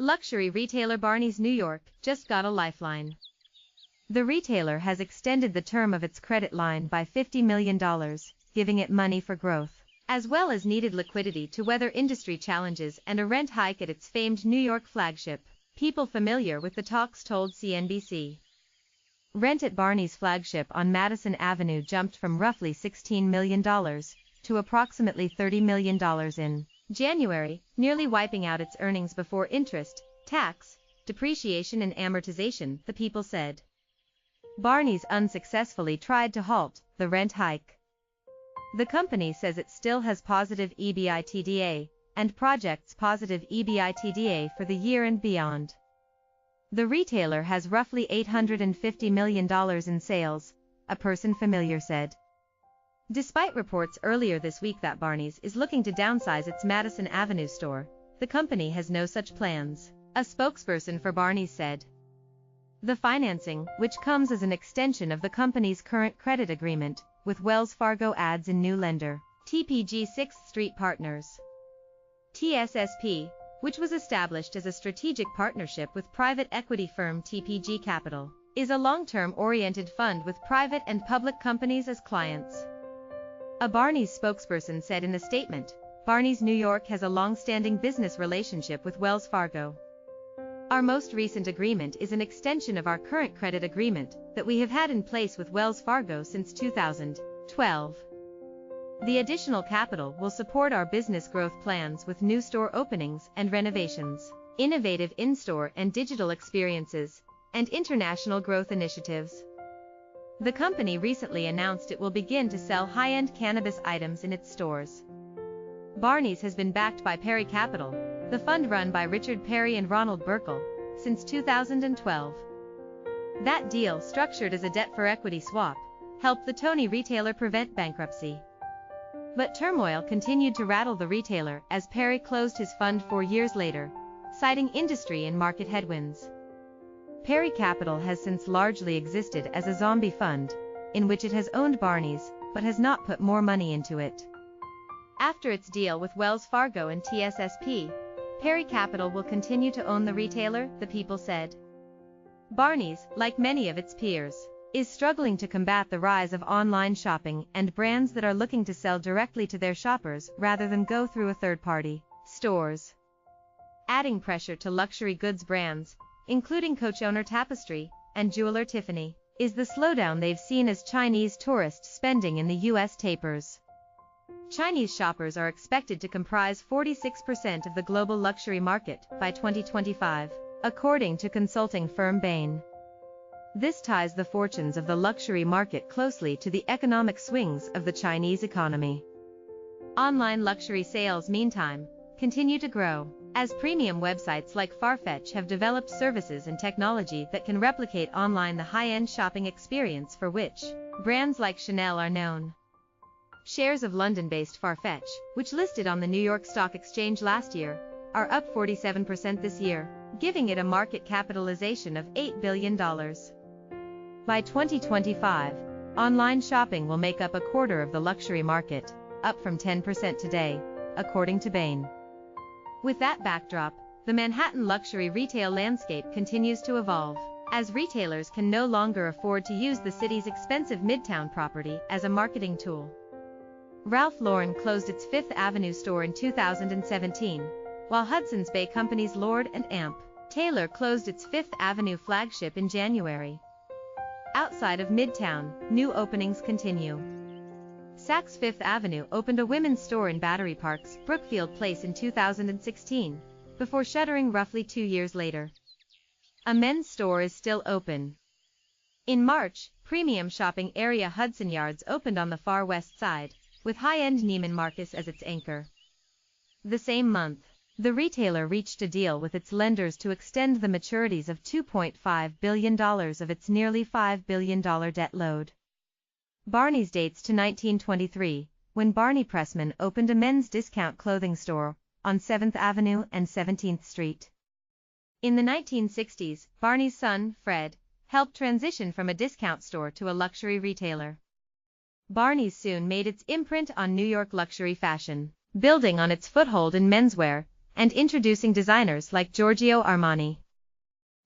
Luxury retailer Barneys New York just got a lifeline. The retailer has extended the term of its credit line by $50 million, giving it money for growth, as well as needed liquidity to weather industry challenges and a rent hike at its famed New York flagship. People familiar with the talks told CNBC. Rent at Barneys' flagship on Madison Avenue jumped from roughly $16 million to approximately $30 million in January, nearly wiping out its earnings before interest, tax, depreciation and amortization, the People said. Barneys unsuccessfully tried to halt the rent hike. The company says it still has positive EBITDA and projects positive EBITDA for the year and beyond. The retailer has roughly $850 million in sales, a person familiar said. Despite reports earlier this week that Barneys is looking to downsize its Madison Avenue store, the company has no such plans, a spokesperson for Barneys said. The financing, which comes as an extension of the company's current credit agreement with Wells Fargo, adds in new lender, TPG 6th Street Partners. TSSP, which was established as a strategic partnership with private equity firm TPG Capital, is a long-term oriented fund with private and public companies as clients. A Barneys spokesperson said in a statement, Barneys New York has a long-standing business relationship with Wells Fargo. Our most recent agreement is an extension of our current credit agreement that we have had in place with Wells Fargo since 2012. The additional capital will support our business growth plans with new store openings and renovations, innovative in-store and digital experiences, and international growth initiatives. The company recently announced it will begin to sell high-end cannabis items in its stores. Barneys has been backed by Perry Capital, the fund run by Richard Perry and Ronald Burkle, since 2012. That deal, structured as a debt-for-equity swap, helped the Tony retailer prevent bankruptcy. But turmoil continued to rattle the retailer as Perry closed his fund 4 years later, citing industry and market headwinds. Perry Capital has since largely existed as a zombie fund, in which it has owned Barneys, but has not put more money into it. After its deal with Wells Fargo and TSSP, Perry Capital will continue to own the retailer, the People said. Barneys, like many of its peers, is struggling to combat the rise of online shopping and brands that are looking to sell directly to their shoppers rather than go through a third-party stores. Adding pressure to luxury goods brands, including Coach owner Tapestry and jeweler Tiffany, is the slowdown they've seen as Chinese tourist spending in the U.S. tapers. Chinese shoppers are expected to comprise 46% of the global luxury market by 2025, according to consulting firm Bain. This ties the fortunes of the luxury market closely to the economic swings of the Chinese economy. Online luxury sales, meantime, continue to grow, as premium websites like Farfetch have developed services and technology that can replicate online the high-end shopping experience for which brands like Chanel are known. Shares of London-based Farfetch, which listed on the New York Stock Exchange last year, are up 47% this year, giving it a market capitalization of $8 billion. By 2025, online shopping will make up a quarter of the luxury market, up from 10% today, according to Bain. With that backdrop, the Manhattan luxury retail landscape continues to evolve, as retailers can no longer afford to use the city's expensive Midtown property as a marketing tool. Ralph Lauren closed its Fifth Avenue store in 2017, while Hudson's Bay Company's Lord & Amp Taylor closed its Fifth Avenue flagship in January. Outside of Midtown, new openings continue. Saks Fifth Avenue opened a women's store in Battery Park's Brookfield Place in 2016, before shuttering roughly 2 years later. A men's store is still open. In March, premium shopping area Hudson Yards opened on the far west side, with high-end Neiman Marcus as its anchor. The same month, the retailer reached a deal with its lenders to extend the maturities of $2.5 billion of its nearly $5 billion debt load. Barneys dates to 1923, when Barney Pressman opened a men's discount clothing store on 7th Avenue and 17th Street. In the 1960s, Barney's son, Fred, helped transition from a discount store to a luxury retailer. Barneys soon made its imprint on New York luxury fashion, building on its foothold in menswear and introducing designers like Giorgio Armani.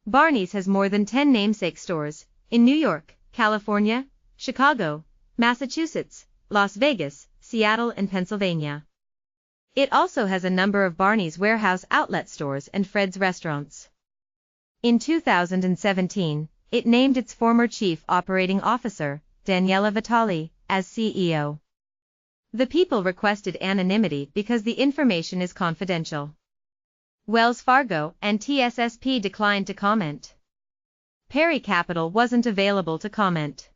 Barneys has more than 10 namesake stores in New York, California, Chicago, Massachusetts, Las Vegas, Seattle, and Pennsylvania. It also has a number of Barneys warehouse outlet stores and Fred's restaurants. In 2017, it named its former chief operating officer, Daniela Vitali, as CEO. The people requested anonymity because the information is confidential. Wells Fargo and TSSP declined to comment. Perry Capital wasn't available to comment.